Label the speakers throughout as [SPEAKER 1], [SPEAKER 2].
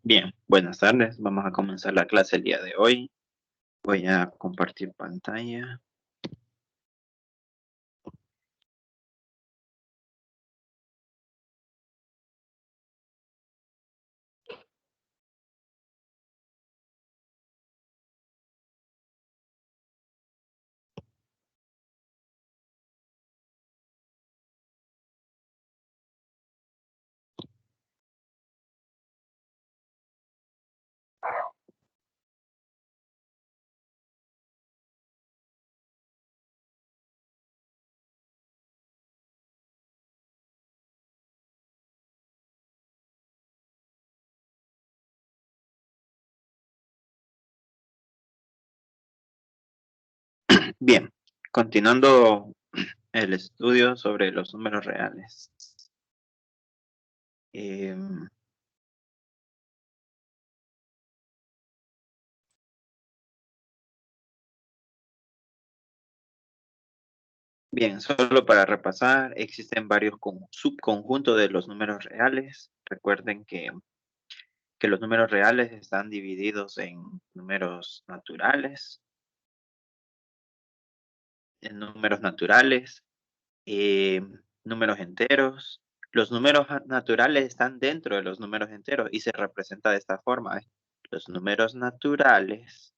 [SPEAKER 1] Bien, buenas tardes. Vamos a comenzar la clase el día de hoy. Voy a compartir pantalla. Bien, continuando el estudio sobre los números reales. Em, bien, solo para repasar, existen varios subconjuntos de los números reales. Recuerden que los números reales están divididos en números naturales, números enteros. Los números naturales están dentro de los números enteros y se representa de esta forma. Los números naturales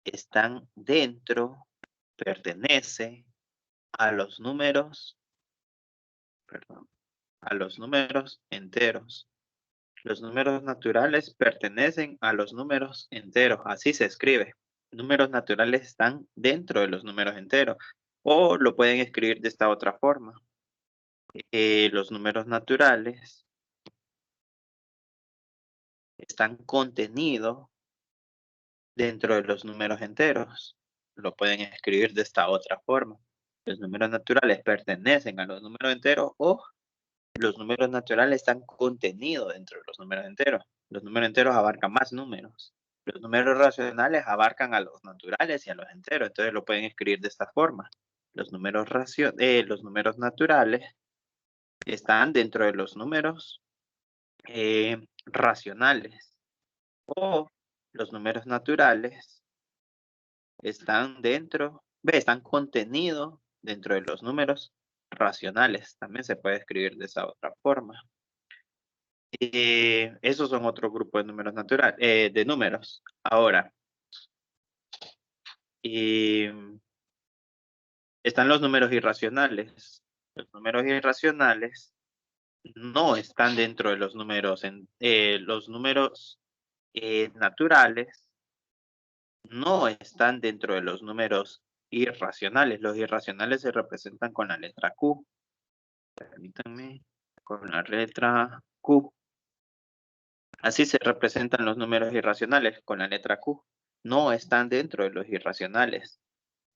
[SPEAKER 1] están dentro, pertenece a los números, perdón, a los números enteros. Los números naturales pertenecen a los números enteros. Así se escribe. Números naturales están dentro de los números enteros. O lo pueden escribir de esta otra forma. Los números naturales están contenidos dentro de los números enteros. Lo pueden escribir de esta otra forma. Los números naturales pertenecen a los números enteros o los números naturales están contenidos dentro de los números enteros. Los números enteros abarcan más números. Los números racionales abarcan a los naturales y a los enteros. Entonces lo pueden escribir de esta forma. Los los números naturales están dentro de los números racionales. O los números naturales están contenidos dentro de los números racionales. También se puede escribir de esa otra forma. Esos son otro grupo de números naturales, de números. Ahora, están los números irracionales. Los números irracionales no están dentro de los números, los números naturales no están dentro de los números irracionales. Los irracionales se representan con la letra Q. Permítanme, con la letra Q. Así se representan los números irracionales, con la letra Q. No están dentro de los irracionales.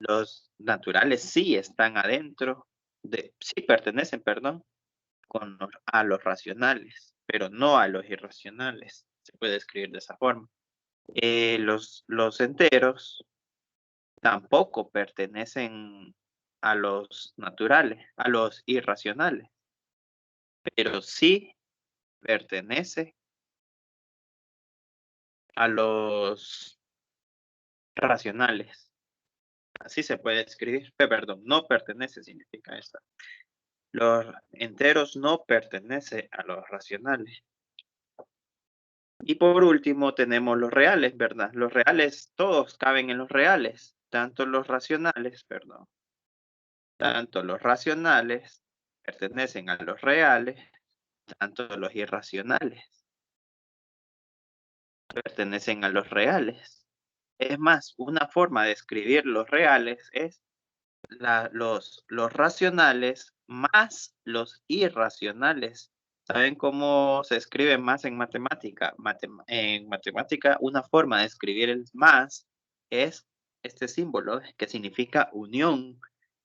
[SPEAKER 1] Los naturales sí están adentro, sí pertenecen, perdón, a los racionales, pero no a los irracionales. Se puede escribir de esa forma. Los enteros tampoco pertenecen a los naturales, a los irracionales, pero sí pertenece a los racionales. Así se puede escribir. Perdón, no pertenece significa esto. Los enteros no pertenecen a los racionales. Y por último tenemos los reales, ¿verdad? Los reales, todos caben en los reales, tanto los racionales pertenecen a los reales, tanto los irracionales pertenecen a los reales. Es más, una forma de escribir los reales es los racionales más los irracionales. ¿Saben cómo se escribe más en matemática? En matemática, una forma de escribir el más es este símbolo que significa unión.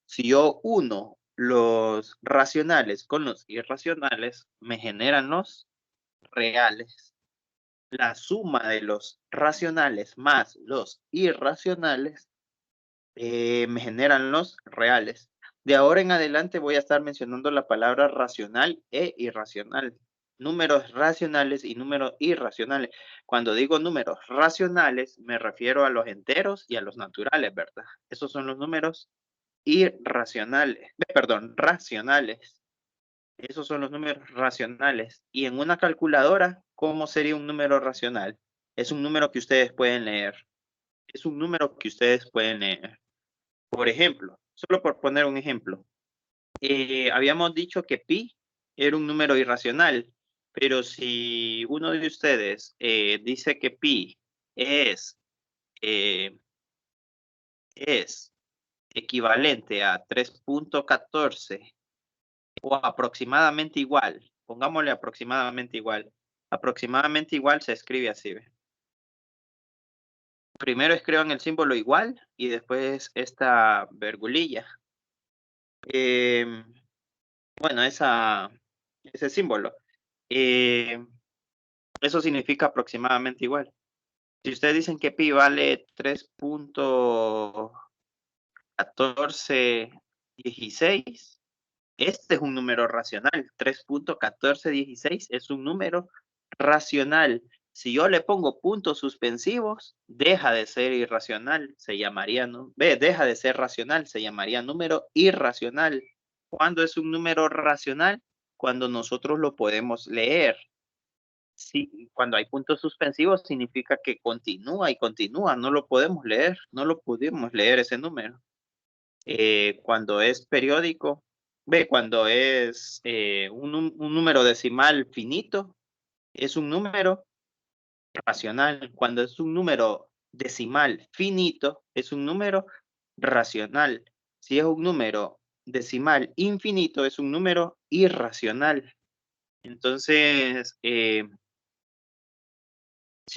[SPEAKER 1] Si yo uno los racionales con los irracionales, me generan los reales. La suma de los racionales más los irracionales me generan los reales. De ahora en adelante voy a estar mencionando la palabra racional e irracional. números racionales y números irracionales. Cuando digo números racionales, me refiero a los enteros y a los naturales, ¿verdad? Esos son los números irracionales, perdón, racionales. Esos son los números racionales. Y en una calculadora, ¿cómo sería un número racional? Es un número que ustedes pueden leer. Es un número que ustedes pueden leer. Por ejemplo, solo por poner un ejemplo, habíamos dicho que pi era un número irracional, pero si uno de ustedes dice que pi es, eh, es equivalente a 3.14 o aproximadamente igual, pongámosle aproximadamente igual se escribe así, ¿ve? Primero escriban el símbolo igual y después esta virgulilla. Bueno, ese símbolo. Eso significa aproximadamente igual. Si ustedes dicen que pi vale 3.1416, este es un número racional. 3.1416 es un número racional. Si yo le pongo puntos suspensivos, deja de ser irracional, se llamaría, ¿no? Deja de ser racional, se llamaría número irracional. ¿Cuándo es un número racional? Cuando nosotros lo podemos leer. Sí, cuando hay puntos suspensivos significa que continúa y continúa, no lo podemos leer, no lo pudimos leer ese número. Cuando es periódico, cuando es un número decimal finito, es un número racional. Cuando es un número decimal finito, es un número racional. Si es un número decimal infinito, es un número irracional. Entonces, si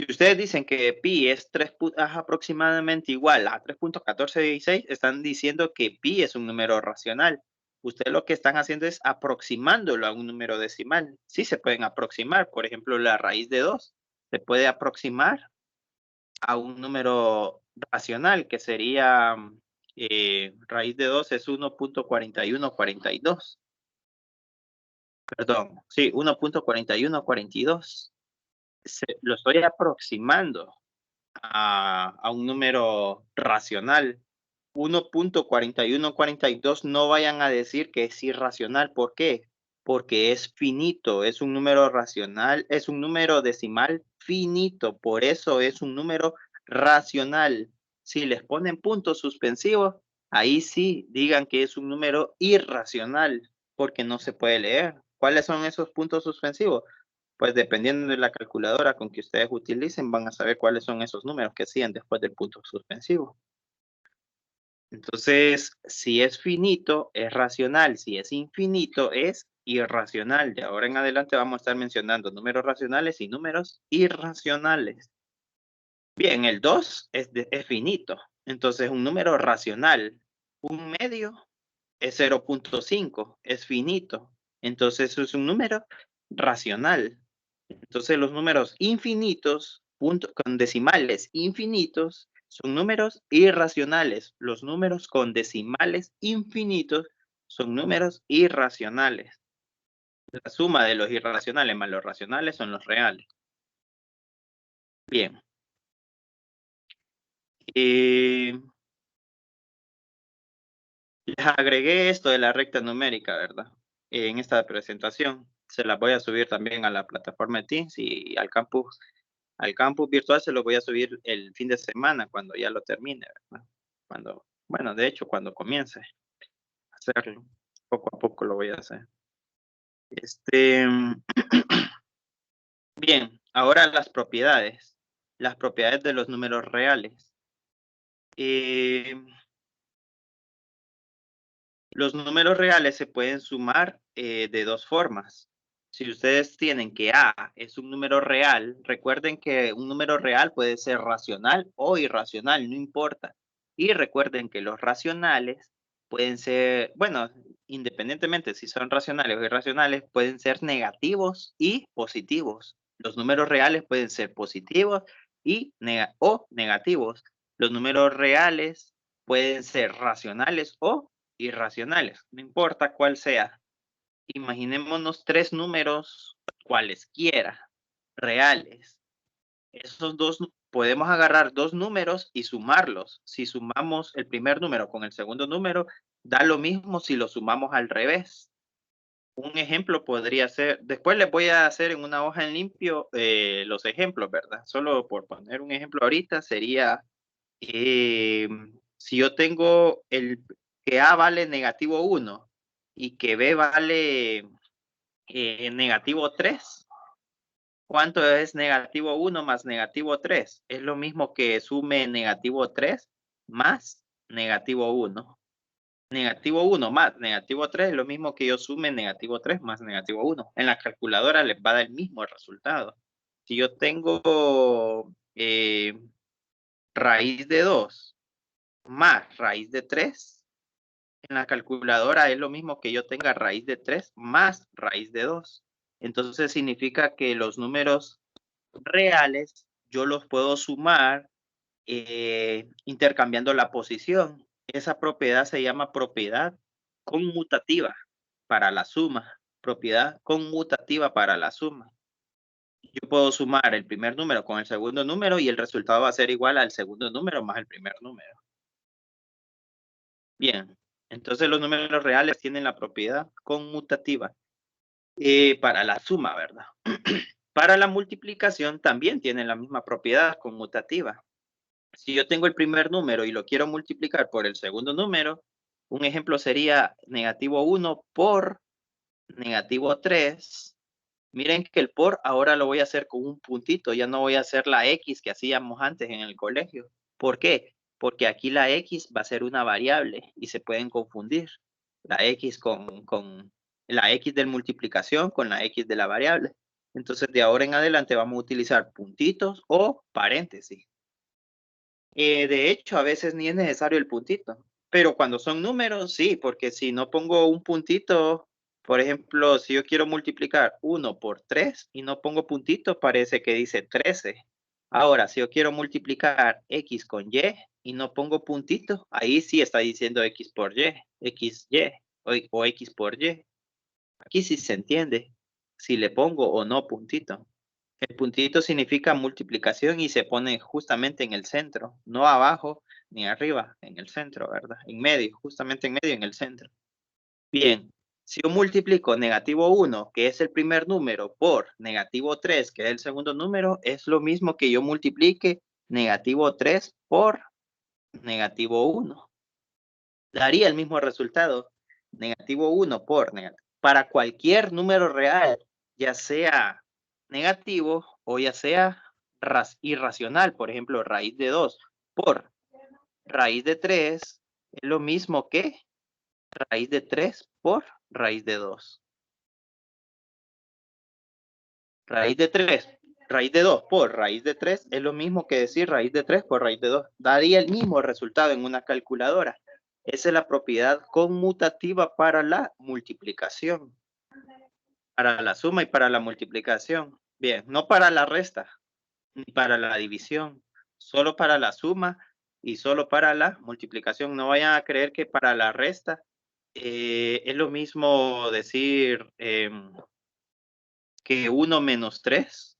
[SPEAKER 1] ustedes dicen que pi es aproximadamente igual a 3.1416, están diciendo que pi es un número racional. Ustedes lo que están haciendo es aproximándolo a un número decimal. Sí se pueden aproximar. Por ejemplo, la raíz de 2 se puede aproximar a un número racional, que sería, raíz de 2 es 1.4142. Perdón, sí, 1.4142. Lo estoy aproximando a un número racional. 1.4142 no vayan a decir que es irracional. ¿Por qué? Porque es finito, es un número racional, es un número decimal finito, por eso es un número racional. Si les ponen puntos suspensivos, ahí sí digan que es un número irracional, porque no se puede leer. ¿Cuáles son esos puntos suspensivos? Pues dependiendo de la calculadora con que ustedes utilicen, van a saber cuáles son esos números que siguen después del punto suspensivo. Entonces, si es finito, es racional. Si es infinito, es irracional. De ahora en adelante vamos a estar mencionando números racionales y números irracionales. Bien, el 2 es finito. Entonces, un número racional. Un medio es 0.5, es finito. Entonces, eso es un número racional. Entonces, los números infinitos, con decimales infinitos, son números irracionales. Los números con decimales infinitos son números irracionales. La suma de los irracionales más los racionales son los reales. Bien. Les agregué esto de la recta numérica, ¿verdad? En esta presentación. Se las voy a subir también a la plataforma de Teams y al campus virtual se lo voy a subir el fin de semana cuando ya lo termine, ¿verdad? Bueno, de hecho, cuando comience a hacerlo, poco a poco lo voy a hacer. Bien, ahora las propiedades de los números reales. Los números reales se pueden sumar de dos formas. Si ustedes tienen que A es un número real, recuerden que un número real puede ser racional o irracional, no importa. Y recuerden que los racionales pueden ser, bueno, independientemente si son racionales o irracionales, pueden ser negativos y positivos. Los números reales pueden ser positivos o negativos. Los números reales pueden ser racionales o irracionales, no importa cuál sea. imaginémonos 3 números cualesquiera, reales. Esos dos, podemos agarrar 2 números y sumarlos. Si sumamos el primer número con el segundo número, da lo mismo si lo sumamos al revés. Un ejemplo podría ser, después les voy a hacer en una hoja en limpio los ejemplos, ¿verdad? Solo por poner un ejemplo ahorita sería, si yo tengo que A vale negativo 1 y que B vale negativo 3, ¿cuánto es negativo 1 más negativo 3? Es lo mismo que sume negativo 3 más negativo 1. Negativo 1 más negativo 3 es lo mismo que yo sume negativo 3 más negativo 1. En la calculadora les va a dar el mismo resultado. Si yo tengo raíz de 2 más raíz de 3, en la calculadora es lo mismo que yo tenga raíz de 3 más raíz de 2. Entonces significa que los números reales yo los puedo sumar intercambiando la posición. Esa propiedad se llama propiedad conmutativa para la suma. Propiedad conmutativa para la suma. Yo puedo sumar el primer número con el segundo número y el resultado va a ser igual al segundo número más el primer número. Bien, entonces los números reales tienen la propiedad conmutativa para la suma, ¿verdad? Para la multiplicación también tienen la misma propiedad conmutativa. Si yo tengo el primer número y lo quiero multiplicar por el segundo número, un ejemplo sería negativo 1 por negativo 3. Miren que el por ahora lo voy a hacer con un puntito, ya no voy a hacer la X que hacíamos antes en el colegio. ¿Por qué? Porque aquí la X va a ser una variable y se pueden confundir. La X con la X de multiplicación con la X de la variable. Entonces de ahora en adelante vamos a utilizar puntitos o paréntesis. De hecho, a veces ni es necesario el puntito, pero cuando son números, sí, porque si no pongo un puntito, por ejemplo, si yo quiero multiplicar 1 por 3 y no pongo puntito, parece que dice 13. Ahora, si yo quiero multiplicar X con Y no pongo puntito, ahí sí está diciendo X por Y, XY o X por Y. Aquí sí se entiende si le pongo o no puntito. El puntito significa multiplicación y se pone justamente en el centro, no abajo ni arriba, en el centro, ¿verdad? En medio, justamente en medio, en el centro. Bien, si yo multiplico negativo 1, que es el primer número, por negativo 3, que es el segundo número, es lo mismo que yo multiplique negativo 3 por negativo 1. Daría el mismo resultado, negativo 1 por negativo. Para cualquier número real, ya sea negativo o ya sea irracional, por ejemplo, raíz de 2 por raíz de 3 es lo mismo que raíz de 3 por raíz de 2. Raíz de 3, raíz de 2 por raíz de 3 es lo mismo que decir raíz de 3 por raíz de 2. Daría el mismo resultado en una calculadora. Esa es la propiedad conmutativa para la multiplicación. Para la suma y para la multiplicación. Bien, no para la resta, ni para la división. Solo para la suma y solo para la multiplicación. No vayan a creer que para la resta es lo mismo decir que 1 menos 3.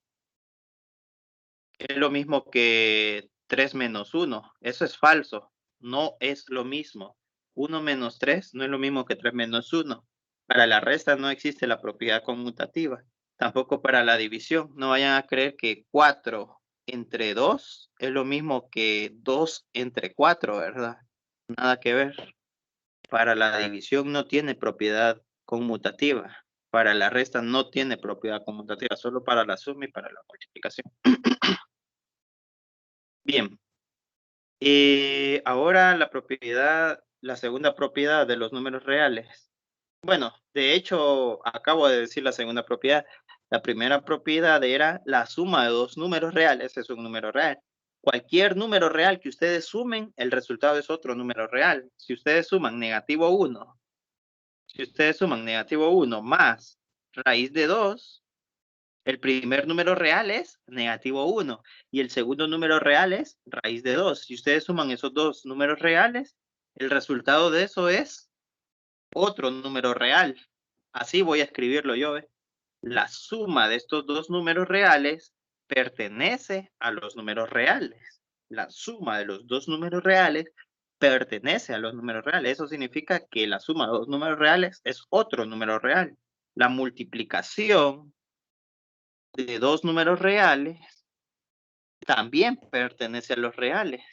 [SPEAKER 1] Es lo mismo que 3 menos 1. Eso es falso. No es lo mismo. 1 menos 3 no es lo mismo que 3 menos 1. Para la resta no existe la propiedad conmutativa. Tampoco para la división. No vayan a creer que 4 entre 2 es lo mismo que 2 entre 4, ¿verdad? Nada que ver. Para la división no tiene propiedad conmutativa. Para la resta no tiene propiedad conmutativa. Solo para la suma y para la multiplicación. Bien. Ahora la segunda propiedad de los números reales. Bueno, de hecho, acabo de decir la segunda propiedad. La primera propiedad era la suma de dos números reales, es un número real. Cualquier número real que ustedes sumen, el resultado es otro número real. Si ustedes suman negativo 1, si ustedes suman negativo 1 más raíz de 2, el primer número real es negativo 1 y el segundo número real es raíz de 2. Si ustedes suman esos dos números reales, el resultado de eso es otro número real. Así voy a escribirlo yo, ¿ve? La suma de estos dos números reales pertenece a los números reales. La suma de los dos números reales pertenece a los números reales. Eso significa que la suma de dos números reales es otro número real. La multiplicación de dos números reales también pertenece a los reales.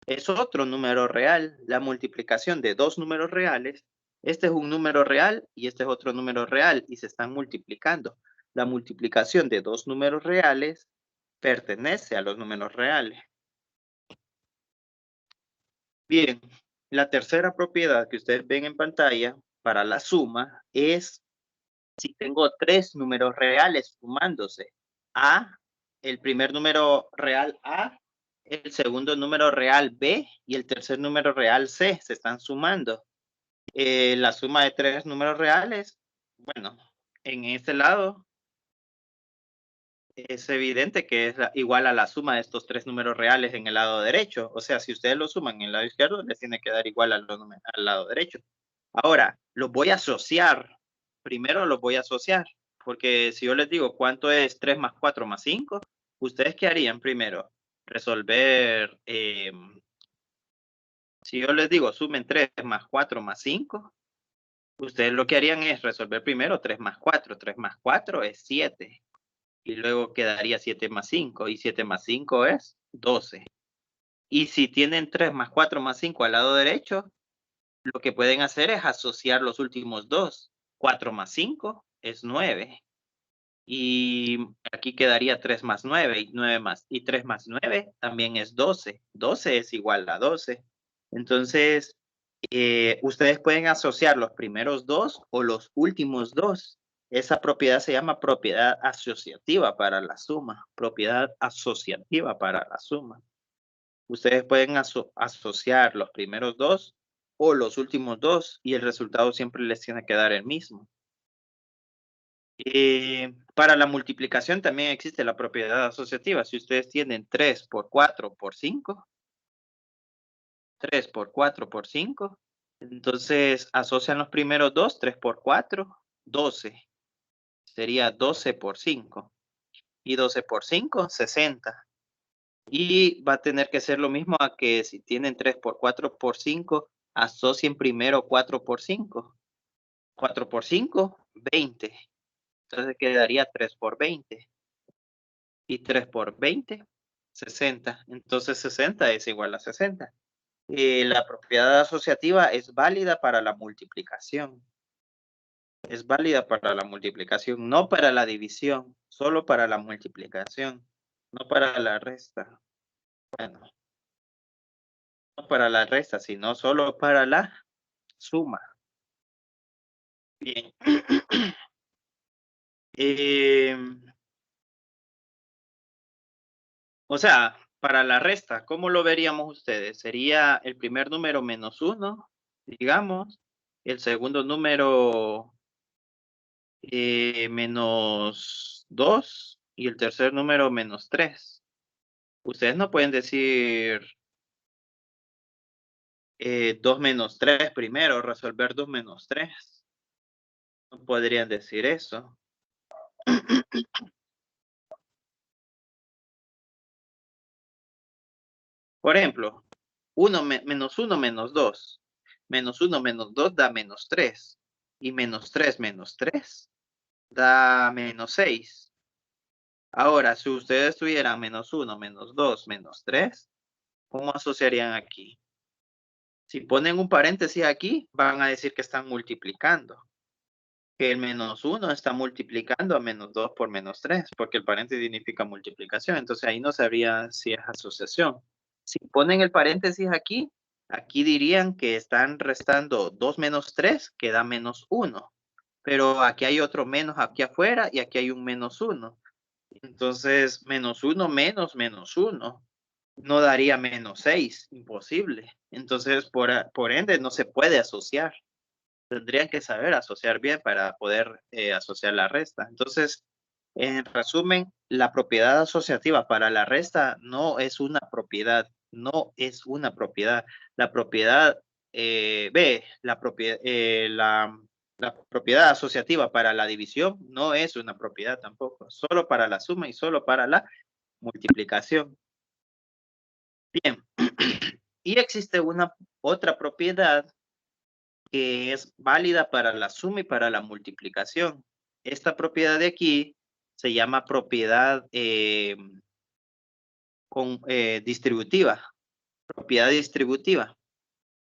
[SPEAKER 1] Es otro número real. La multiplicación de dos números reales, este es un número real y este es otro número real y se están multiplicando. La multiplicación de dos números reales pertenece a los números reales. Bien, la tercera propiedad que ustedes ven en pantalla para la suma es si tengo tres números reales sumándose. A, el primer número real A, el segundo número real B y el tercer número real C se están sumando. La suma de tres números reales, bueno, en este lado es evidente que es igual a la suma de estos tres números reales en el lado derecho. O sea, si ustedes lo suman en el lado izquierdo, les tiene que dar igual al lado derecho. Ahora, los voy a asociar. Primero los voy a asociar, porque si yo les digo cuánto es 3 más 4 más 5, ¿ustedes qué harían primero? Resolver, si yo les digo sumen 3 más 4 más 5, ustedes lo que harían es resolver primero 3 más 4. 3 más 4 es 7. Y luego quedaría 7 más 5. Y 7 más 5 es 12. Y si tienen 3 más 4 más 5 al lado derecho, lo que pueden hacer es asociar los últimos dos. 4 más 5 es 9. Y aquí quedaría 3 más 9 y 9 más. Y 3 más 9 también es 12. 12 es igual a 12. Entonces, ustedes pueden asociar los primeros dos o los últimos dos. Esa propiedad se llama propiedad asociativa para la suma. Propiedad asociativa para la suma. Ustedes pueden asociar los primeros dos o los últimos dos y el resultado siempre les tiene que dar el mismo. Para la multiplicación también existe la propiedad asociativa. Si ustedes tienen 3 por 4 por 5, 3 por 4 por 5, entonces asocian los primeros dos, 3 por 4, 12. Sería 12 por 5. Y 12 por 5, 60. Y va a tener que ser lo mismo a que si tienen 3 por 4 por 5, asocien primero 4 por 5. 4 por 5, 20. Entonces quedaría 3 por 20. Y 3 por 20, 60. Entonces 60 es igual a 60. La propiedad asociativa es válida para la multiplicación. Es válida para la multiplicación, no para la división, solo para la multiplicación, no para la resta. Bueno, no para la resta, sino solo para la suma. Bien. O sea, para la resta, ¿cómo lo veríamos ustedes? Sería el primer número menos 1, digamos, el segundo número menos 2 y el tercer número menos 3. Ustedes no pueden decir 2 menos 3 primero, resolver 2 menos 3. No podrían decir eso. Por ejemplo, menos 1 menos 2. Menos 1 menos 2 da menos 3. Y menos 3 menos 3 da menos 6. Ahora, si ustedes tuvieran menos 1, menos 2, menos 3, ¿cómo asociarían aquí? Si ponen un paréntesis aquí, van a decir que están multiplicando. Que el menos 1 está multiplicando a menos 2 por menos 3, porque el paréntesis significa multiplicación. Entonces ahí no sabría si es asociación. Si ponen el paréntesis aquí, aquí dirían que están restando 2 menos 3, que da menos 1. Pero aquí hay otro menos aquí afuera y aquí hay un menos 1. Entonces, menos 1 menos menos 1 no daría menos 6, imposible. Entonces, por ende, no se puede asociar. Tendrían que saber asociar bien para poder asociar la resta. Entonces, en resumen, la propiedad asociativa para la resta no es una propiedad, no es una propiedad. La propiedad, la La propiedad asociativa para la división no es una propiedad tampoco, solo para la suma y solo para la multiplicación. Bien, y existe una otra propiedad que es válida para la suma y para la multiplicación. Esta propiedad de aquí se llama propiedad distributiva. Propiedad distributiva.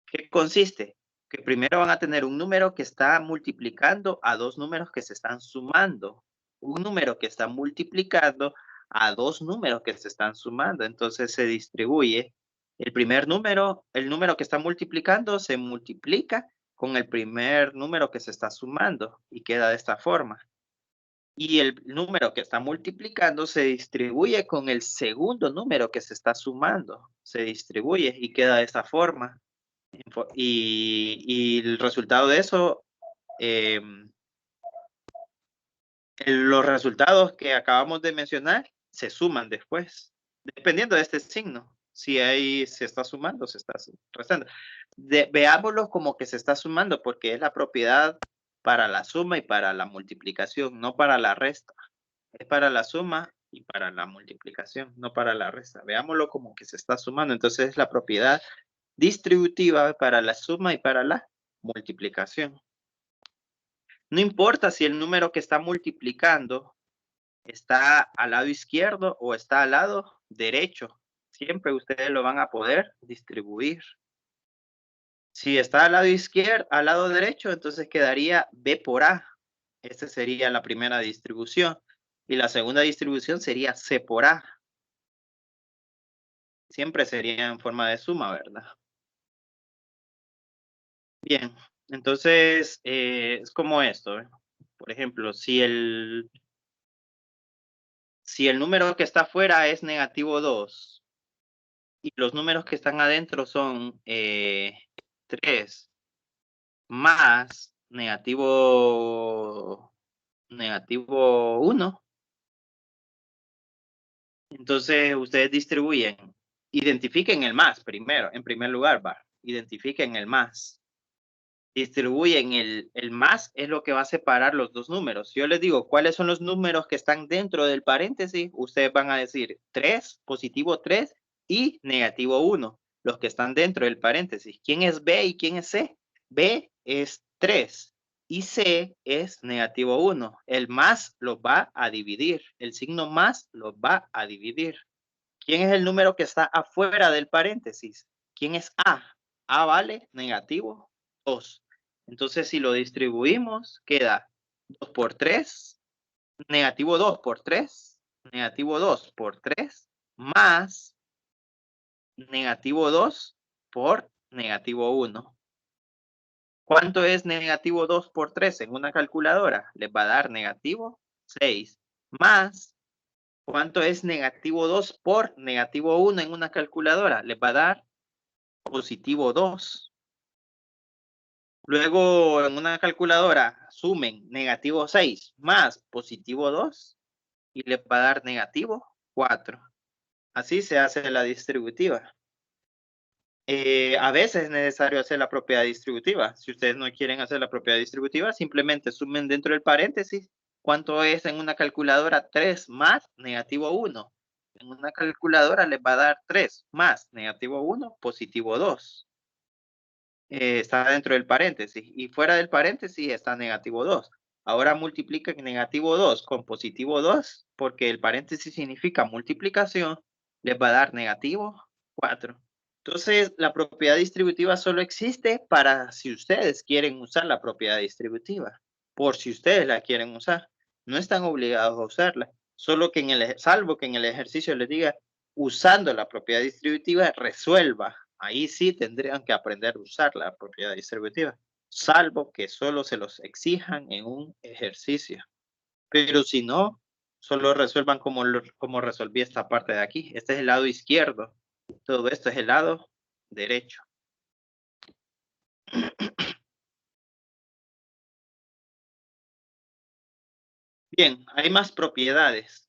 [SPEAKER 1] ¿Qué consiste? Que primero van a tener un número que está multiplicando a dos números que se están sumando. Un número que está multiplicando a dos números que se están sumando. Entonces se distribuye. El primer número, el número que está multiplicando, se multiplica con el primer número que se está sumando y queda de esta forma. Y el número que está multiplicando se distribuye con el segundo número que se está sumando. Se distribuye y queda de esta forma. Y el resultado de eso, los resultados que acabamos de mencionar se suman después, dependiendo de este signo. Si ahí se está sumando, se está restando. Veámoslo como que se está sumando porque es la propiedad para la suma y para la multiplicación, no para la resta. Es para la suma y para la multiplicación, no para la resta. Veámoslo como que se está sumando. Entonces es la propiedad distributiva para la suma y para la multiplicación. No importa si el número que está multiplicando está al lado izquierdo o está al lado derecho. Siempre ustedes lo van a poder distribuir. Si está al lado izquierdo, al lado derecho, entonces quedaría B por A. Esta sería la primera distribución. Y la segunda distribución sería C por A. Siempre sería en forma de suma, ¿verdad? Bien, entonces es como esto. Por ejemplo, si el número que está afuera es negativo 2 y los números que están adentro son 3 más negativo 1, entonces ustedes distribuyen, identifiquen el más primero, en primer lugar, identifiquen el más. Distribuyen el más, es lo que va a separar los dos números. Si yo les digo cuáles son los números que están dentro del paréntesis, ustedes van a decir 3, positivo 3 y negativo 1, los que están dentro del paréntesis. ¿Quién es B y quién es C? B es 3 y C es negativo 1. El más los va a dividir, el signo más los va a dividir. ¿Quién es el número que está afuera del paréntesis? ¿Quién es A? A vale negativo 2. Entonces, si lo distribuimos, queda 2 por 3, negativo 2 por 3, negativo 2 por 3, más negativo 2 por negativo 1. ¿Cuánto es negativo 2 por 3 en una calculadora? Les va a dar negativo 6, más ¿cuánto es negativo 2 por negativo 1 en una calculadora? Les va a dar positivo 2. Luego en una calculadora sumen negativo 6 más positivo 2 y les va a dar negativo 4. Así se hace la distributiva. A veces es necesario hacer la propiedad distributiva. Si ustedes no quieren hacer la propiedad distributiva, simplemente sumen dentro del paréntesis cuánto es en una calculadora 3 más negativo 1. En una calculadora les va a dar 3 más negativo 1, positivo 2. Está dentro del paréntesis. Y fuera del paréntesis está negativo 2. Ahora multipliquen negativo 2 con positivo 2, porque el paréntesis significa multiplicación, les va a dar negativo 4. Entonces, la propiedad distributiva solo existe para si ustedes quieren usar la propiedad distributiva. Por si ustedes la quieren usar. No están obligados a usarla. Solo que salvo que en el ejercicio les diga, usando la propiedad distributiva, resuelva. Ahí sí tendrían que aprender a usar la propiedad distributiva. Salvo que solo se los exijan en un ejercicio. Pero si no, solo resuelvan como resolví esta parte de aquí. Este es el lado izquierdo. Todo esto es el lado derecho. Bien, hay más propiedades.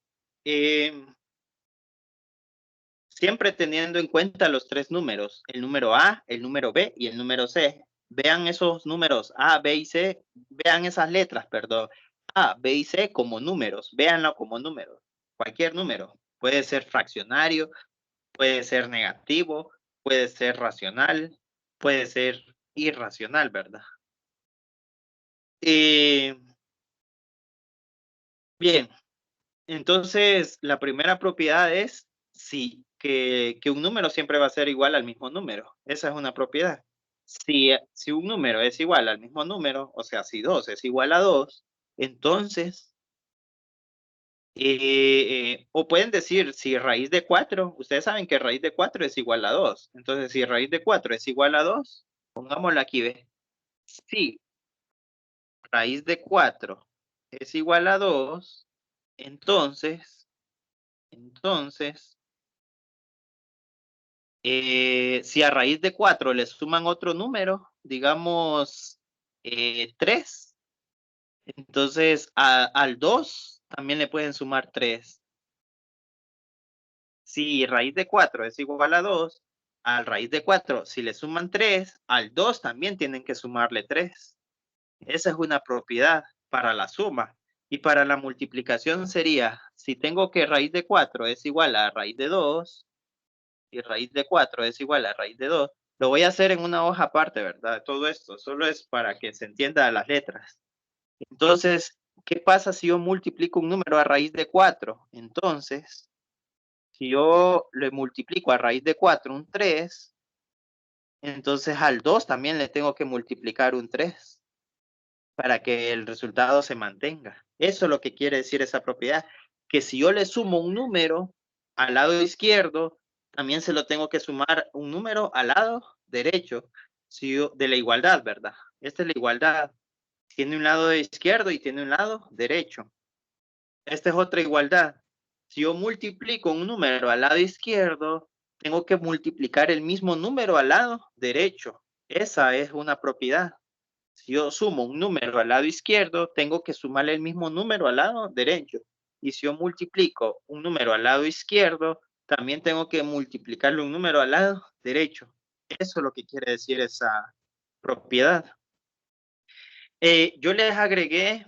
[SPEAKER 1] Siempre teniendo en cuenta los tres números, el número A, el número B y el número C. vean esos números A, B y C, vean esas letras, perdón, A, B y C como números, véanlo como números, cualquier número, puede ser fraccionario, puede ser negativo, puede ser racional, puede ser irracional, ¿verdad? Eh, bien, entonces la primera propiedad es que un número siempre va a ser igual al mismo número. Esa es una propiedad. Si un número es igual al mismo número, o sea, si 2 es igual a 2, entonces, o pueden decir, si raíz de 4, ustedes saben que raíz de 4 es igual a 2. Entonces, si raíz de 4 es igual a 2, pongámoslo aquí, ¿ve? Si raíz de 4 es igual a 2, entonces, si a raíz de 4 le suman otro número, digamos 3, entonces al 2 también le pueden sumar 3. Si raíz de 4 es igual a 2, al raíz de 4, si le suman 3, al 2 también tienen que sumarle 3. Esa es una propiedad para la suma. Y para la multiplicación sería, si tengo que raíz de 4 es igual a raíz de 2, y raíz de 4 es igual a raíz de 2, lo voy a hacer en una hoja aparte, ¿verdad? Todo esto solo es para que se entienda las letras. Entonces, ¿qué pasa si yo multiplico un número a raíz de 4? Entonces, si yo le multiplico a raíz de 4 un 3, entonces al 2 también le tengo que multiplicar un 3 para que el resultado se mantenga. Eso es lo que quiere decir esa propiedad, que si yo le sumo un número al lado izquierdo, también se lo tengo que sumar un número al lado derecho, si yo, de la igualdad, ¿verdad? Esta es la igualdad. Tiene un lado izquierdo y tiene un lado derecho. Esta es otra igualdad. Si yo multiplico un número al lado izquierdo, tengo que multiplicar el mismo número al lado derecho. Esa es una propiedad. Si yo sumo un número al lado izquierdo, tengo que sumarle el mismo número al lado derecho. Y si yo multiplico un número al lado izquierdo, también tengo que multiplicarle un número al lado derecho. Eso es lo que quiere decir esa propiedad. Yo les agregué,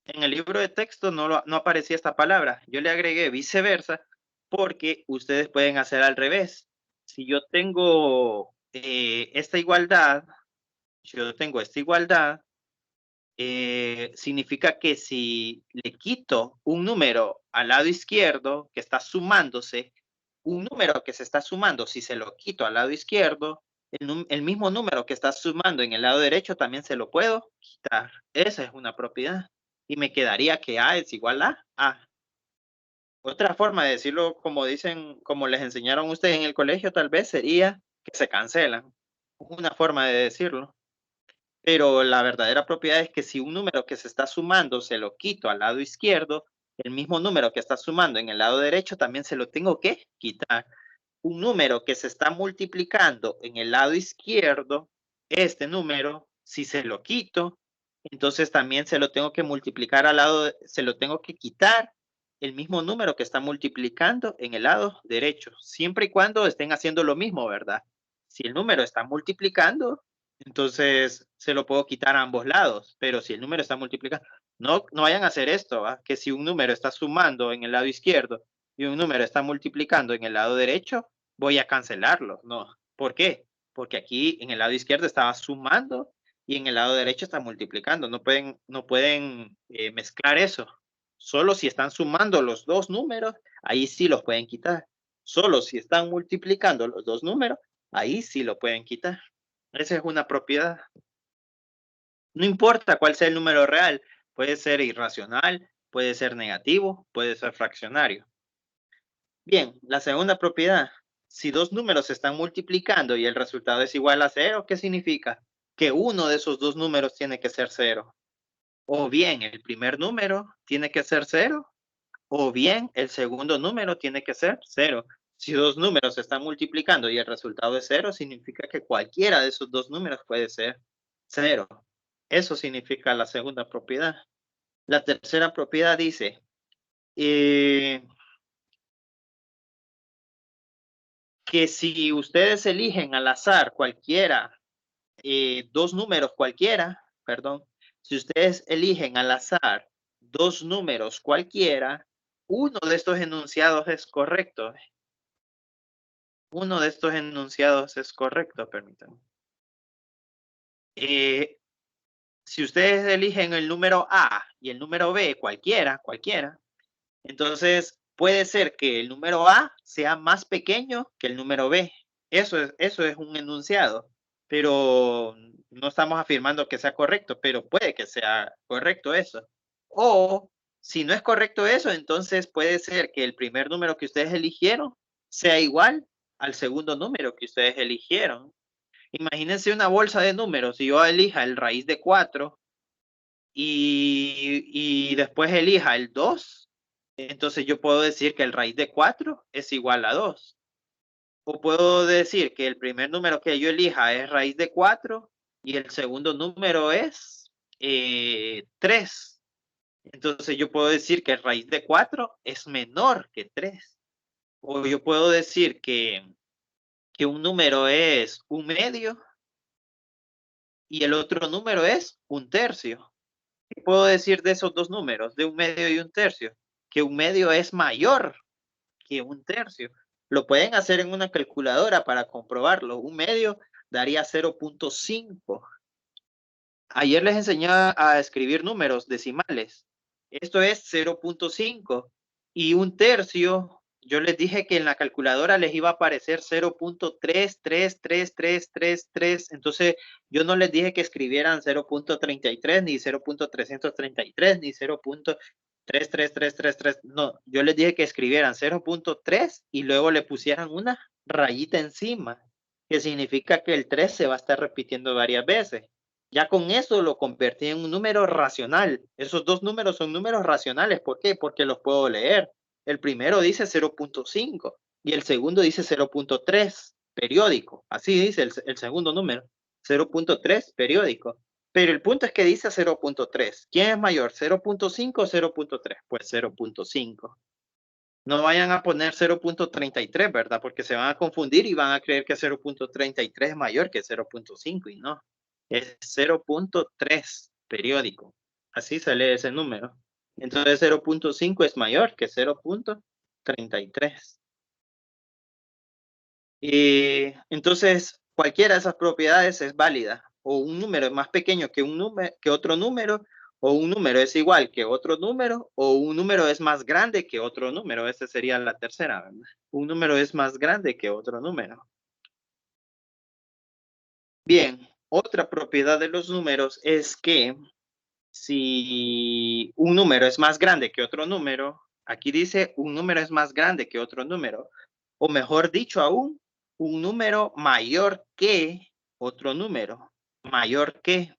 [SPEAKER 1] en el libro de texto no aparecía esta palabra. Yo le agregué viceversa porque ustedes pueden hacer al revés. Si yo tengo esta igualdad, significa que si le quito un número al lado izquierdo que está sumándose, un número que se está sumando, si se lo quito al lado izquierdo, el mismo número que está sumando en el lado derecho también se lo puedo quitar. Esa es una propiedad. Y me quedaría que A es igual a A. Otra forma de decirlo, como dicen, como les enseñaron ustedes en el colegio, tal vez sería que se cancelan. Una forma de decirlo. Pero la verdadera propiedad es que si un número que se está sumando se lo quito al lado izquierdo, el mismo número que está sumando en el lado derecho también se lo tengo que quitar. Un número que se está multiplicando en el lado izquierdo, este número, si se lo quito, entonces también se lo tengo que multiplicar al lado, se lo tengo que quitar el mismo número que está multiplicando en el lado derecho, siempre y cuando estén haciendo lo mismo, ¿verdad? Si el número está multiplicando, entonces se lo puedo quitar a ambos lados, pero si el número está multiplicando, no vayan a hacer esto, ¿va? Que si un número está sumando en el lado izquierdo y un número está multiplicando en el lado derecho, voy a cancelarlo, no. ¿Por qué? Porque aquí en el lado izquierdo estaba sumando y en el lado derecho está multiplicando. No pueden mezclar eso. Solo si están sumando los dos números, ahí sí los pueden quitar. Solo si están multiplicando los dos números, ahí sí lo pueden quitar. Esa es una propiedad. No importa cuál sea el número real, puede ser irracional, puede ser negativo, puede ser fraccionario. Bien, la segunda propiedad. Si dos números se están multiplicando y el resultado es igual a cero, ¿qué significa? Que uno de esos dos números tiene que ser cero. O bien el primer número tiene que ser cero, o bien el segundo número tiene que ser cero. Si dos números se están multiplicando y el resultado es cero, significa que cualquiera de esos dos números puede ser cero. Eso significa la segunda propiedad. La tercera propiedad dice, eh, que si ustedes eligen al azar cualquiera dos números cualquiera, perdón, si ustedes eligen al azar dos números cualquiera, uno de estos enunciados es correcto. Uno de estos enunciados es correcto, permítanme. Si ustedes eligen el número A y el número B, cualquiera, entonces puede ser que el número A sea más pequeño que el número B. Eso es un enunciado, pero no estamos afirmando que sea correcto, pero puede que sea correcto eso. O si no es correcto eso, entonces puede ser que el primer número que ustedes eligieron sea igual al segundo número que ustedes eligieron. Imagínense una bolsa de números, si yo elija el raíz de 4 y después elija el 2, entonces yo puedo decir que el raíz de 4 es igual a 2. O puedo decir que el primer número que yo elija es raíz de 4 y el segundo número es 3. Entonces yo puedo decir que raíz de 4 es menor que 3. O yo puedo decir que un número es un medio y el otro número es un tercio. ¿Qué puedo decir de esos dos números, de un medio y un tercio? Que un medio es mayor que un tercio. Lo pueden hacer en una calculadora para comprobarlo. Un medio daría 0.5. Ayer les enseñé a escribir números decimales. Esto es 0.5. Y un tercio, yo les dije que en la calculadora les iba a aparecer 0.3333333. Entonces, yo no les dije que escribieran 0.33, ni 0.333, ni 0.33333. No, yo les dije que escribieran 0.3 y luego le pusieran una rayita encima, que significa que el 3 se va a estar repitiendo varias veces. Ya con eso lo convertí en un número racional. Esos dos números son números racionales. ¿Por qué? Porque los puedo leer. El primero dice 0.5 y el segundo dice 0.3 periódico. Así dice el segundo número. 0.3 periódico. Pero el punto es que dice 0.3. ¿Quién es mayor? ¿0.5 o 0.3? Pues 0.5. No vayan a poner 0.33, ¿verdad? Porque se van a confundir y van a creer que 0.33 es mayor que 0.5 y no. Es 0.3 periódico. Así se lee ese número. Entonces 0.5 es mayor que 0.33. Y entonces cualquiera de esas propiedades es válida. O un número es más pequeño que otro número, o un número es igual que otro número, o un número es más grande que otro número. Esa sería la tercera, ¿verdad? Un número es más grande que otro número. Bien, otra propiedad de los números es que si un número es más grande que otro número, aquí dice un número es más grande que otro número, o mejor dicho aún, un número mayor que otro número, mayor que.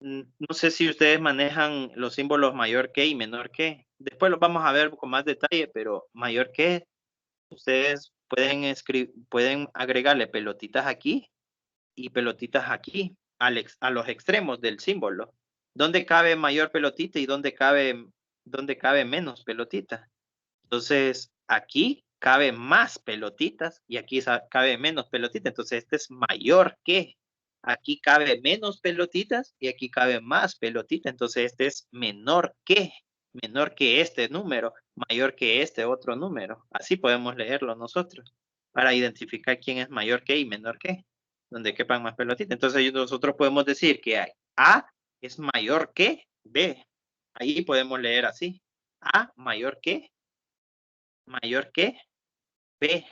[SPEAKER 1] No sé si ustedes manejan los símbolos mayor que y menor que. Después los vamos a ver con más detalle, pero mayor que, ustedes pueden agregarle pelotitas aquí y pelotitas aquí, a los extremos del símbolo. ¿Dónde cabe mayor pelotita y dónde cabe menos pelotita? Entonces, aquí cabe más pelotitas y aquí cabe menos pelotitas. Entonces, este es mayor que. Aquí cabe menos pelotitas y aquí cabe más pelotitas. Entonces, este es menor que este número, mayor que este otro número. Así podemos leerlo nosotros para identificar quién es mayor que y menor que, donde quepan más pelotitas. Entonces, nosotros podemos decir que A es mayor que B. Ahí podemos leer así. A mayor que B.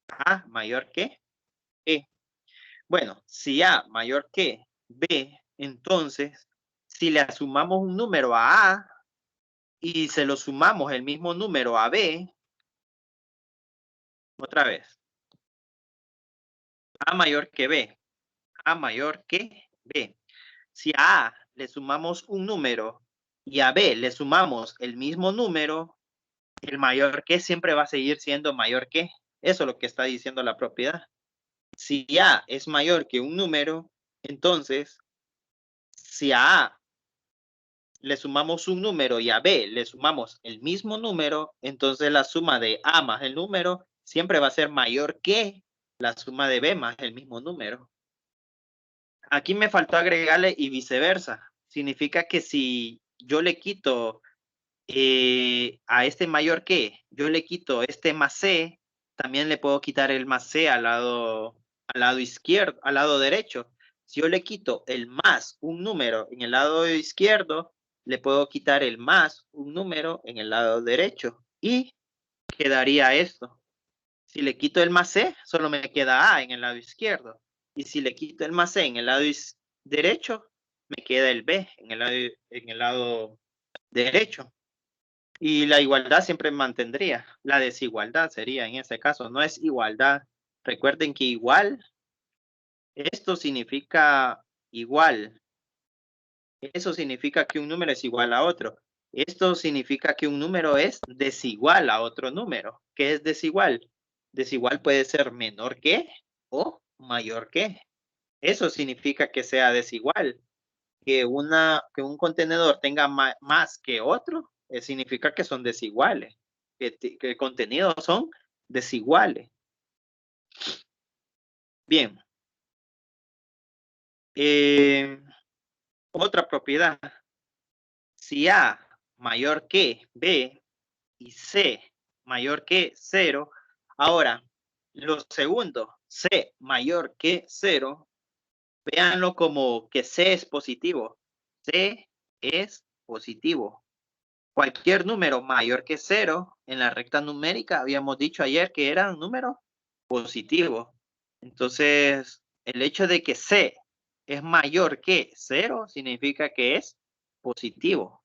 [SPEAKER 1] A mayor que B. Bueno, si A mayor que B, entonces, si le sumamos un número a A y se lo sumamos el mismo número a B, otra vez, A mayor que B, A mayor que B. Si a A le sumamos un número y a B le sumamos el mismo número, el mayor que siempre va a seguir siendo mayor que. Eso es lo que está diciendo la propiedad. Si A es mayor que un número, entonces, si a A le sumamos un número y a B le sumamos el mismo número, entonces la suma de A más el número siempre va a ser mayor que la suma de B más el mismo número. Aquí me faltó agregarle y viceversa. Significa que si yo le quito a este mayor que, yo le quito este más C, también le puedo quitar el más C al lado izquierdo, al lado derecho. Si yo le quito el más un número en el lado izquierdo, le puedo quitar el más un número en el lado derecho. Y quedaría esto. Si le quito el más C, solo me queda A en el lado izquierdo. Y si le quito el más C en el lado derecho, me queda el B en el lado derecho. Y la igualdad siempre mantendría. La desigualdad sería en ese caso. No es igualdad. Recuerden que igual, esto significa igual. Eso significa que un número es igual a otro. Esto significa que un número es desigual a otro número. ¿Qué es desigual? Desigual puede ser menor que o mayor que. Eso significa que sea desigual. Que un contenedor tenga más que otro, significa que son desiguales. Que contenidos son desiguales. Bien. Otra propiedad. Si A mayor que B y C mayor que 0. Ahora, lo segundo, C mayor que 0, véanlo como que C es positivo. C es positivo. Cualquier número mayor que 0 en la recta numérica, habíamos dicho ayer que era un número positivo. Entonces, el hecho de que C es mayor que 0 significa que es positivo.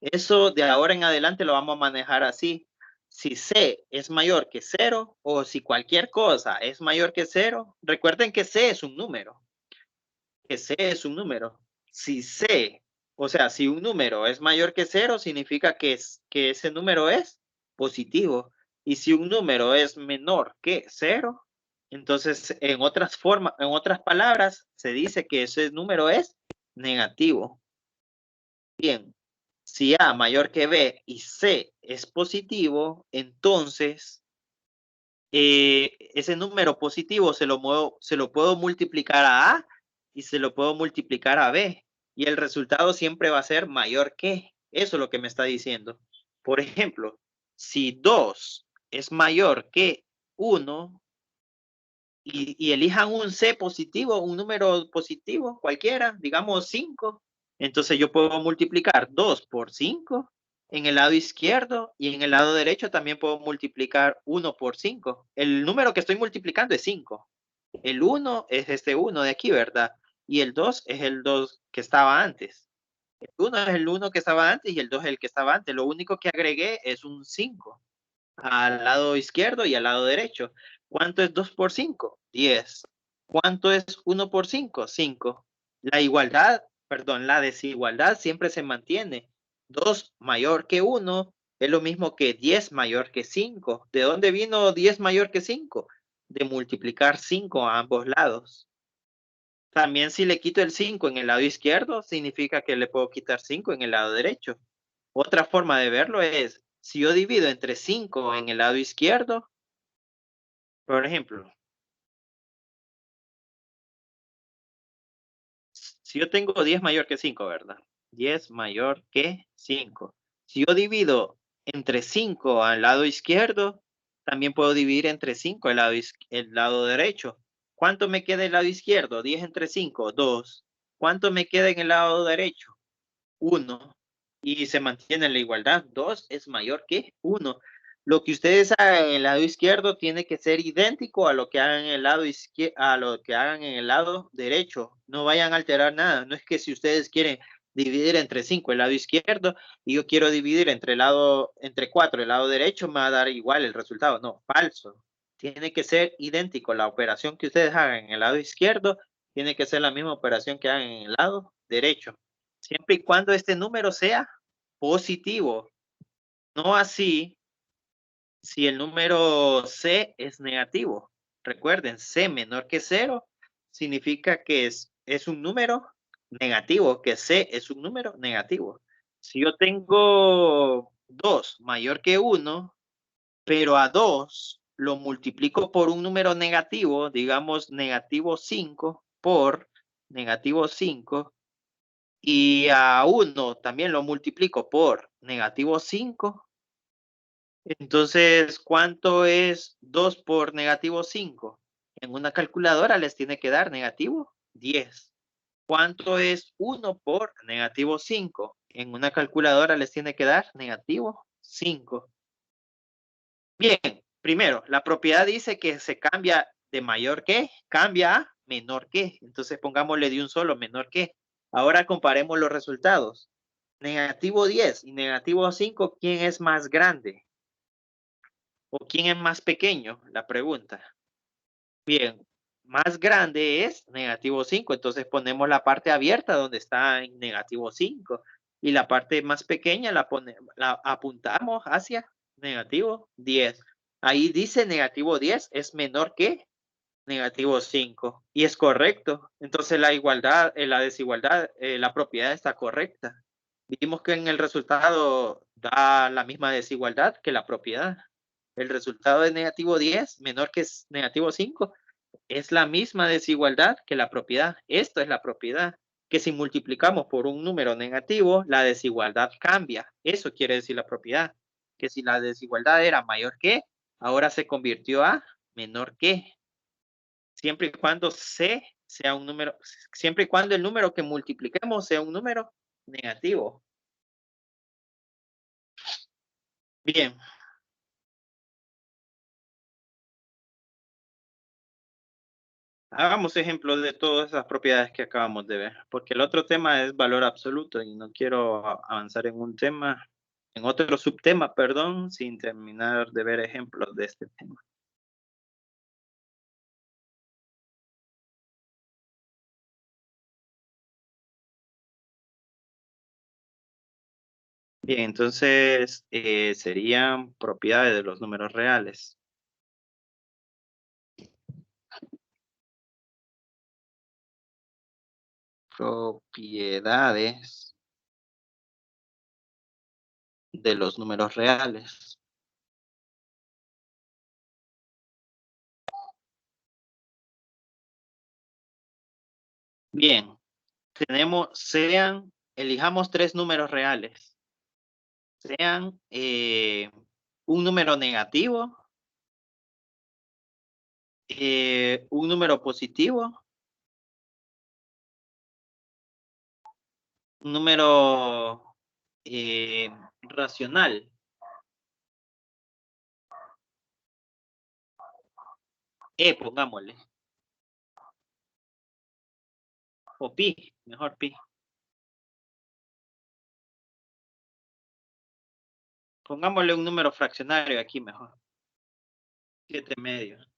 [SPEAKER 1] Eso de ahora en adelante lo vamos a manejar así. Si C es mayor que 0 o si cualquier cosa es mayor que 0, recuerden que C es un número. Que C es un número. Si C, o sea, si un número es mayor que 0, significa que ese número es positivo. Y si un número es menor que 0, entonces en otras palabras, se dice que ese número es negativo. Bien, si A mayor que B y C es positivo, entonces ese número positivo se lo puedo multiplicar a A y se lo puedo multiplicar a B. Y el resultado siempre va a ser mayor que. Eso es lo que me está diciendo. Por ejemplo, si 2 es mayor que 1 y elijan un C positivo, un número positivo cualquiera, digamos 5, entonces yo puedo multiplicar 2 por 5 en el lado izquierdo y en el lado derecho también puedo multiplicar 1 por 5. El número que estoy multiplicando es 5. El 1 es este 1 de aquí, ¿verdad? Y el 2 es el 2 que estaba antes. El 1 es el 1 que estaba antes y el 2 es el que estaba antes. Lo único que agregué es un 5 al lado izquierdo y al lado derecho. ¿Cuánto es 2 por 5? 10. ¿Cuánto es 1 por 5? 5. La desigualdad siempre se mantiene. 2 mayor que 1 es lo mismo que 10 mayor que 5. ¿De dónde vino 10 mayor que 5? De multiplicar 5 a ambos lados. También si le quito el 5 en el lado izquierdo, significa que le puedo quitar 5 en el lado derecho. Otra forma de verlo es, si yo divido entre 5 en el lado izquierdo, por ejemplo, si yo tengo 10 mayor que 5, ¿verdad? 10 mayor que 5. Si yo divido entre 5 al lado izquierdo, también puedo dividir entre 5 el lado derecho. ¿Cuánto me queda el lado izquierdo? 10 entre 5, 2. ¿Cuánto me queda en el lado derecho? 1. Y se mantiene la igualdad. 2 es mayor que 1. Lo que ustedes hagan en el lado izquierdo tiene que ser idéntico a lo que hagan en el lado a lo que hagan en el lado derecho. No vayan a alterar nada. No es que si ustedes quieren dividir entre 5 el lado izquierdo y yo quiero dividir entre 4 el lado derecho, me va a dar igual el resultado. No, falso. Tiene que ser idéntico. La operación que ustedes hagan en el lado izquierdo tiene que ser la misma operación que hagan en el lado derecho. Siempre y cuando este número sea positivo. No así si el número C es negativo. Recuerden, C menor que 0 significa que es un número negativo, que C es un número negativo. Si yo tengo 2 mayor que 1, pero a 2 lo multiplico por un número negativo, digamos negativo 5 por negativo 5 y a 1 también lo multiplico por negativo 5, entonces, ¿cuánto es 2 por negativo 5? En una calculadora les tiene que dar negativo 10. ¿Cuánto es 1 por negativo 5? En una calculadora les tiene que dar negativo 5. Bien, primero, la propiedad dice que se cambia de mayor que, cambia a menor que. Entonces pongámosle de un solo menor que. Ahora comparemos los resultados. Negativo 10 y negativo 5, ¿quién es más grande? ¿O quién es más pequeño? La pregunta. Bien, más grande es negativo 5, entonces ponemos la parte abierta donde está en negativo 5 y la parte más pequeña la apuntamos hacia negativo 10. Ahí dice negativo 10 es menor que negativo 5 y es correcto. Entonces la igualdad, la desigualdad, la propiedad está correcta. Vimos que en el resultado da la misma desigualdad que la propiedad. El resultado de negativo 10 menor que negativo 5 es la misma desigualdad que la propiedad. Esto es la propiedad, que si multiplicamos por un número negativo, la desigualdad cambia. Eso quiere decir la propiedad, que si la desigualdad era mayor que, ahora se convirtió a menor que. Siempre y cuando C sea un número, siempre y cuando el número que multipliquemos sea un número negativo. Bien. Hagamos ejemplos de todas esas propiedades que acabamos de ver, porque el otro tema es valor absoluto y no quiero avanzar en un tema, en otro subtema, perdón, sin terminar de ver ejemplos de este tema. Bien, entonces serían propiedades de los números reales. Propiedades de los números reales. Bien, elijamos 3 números reales. Sean un número negativo, un número positivo, un número racional. Pongámosle. O pi, mejor pi. Pongámosle un número fraccionario aquí mejor. 7 medios.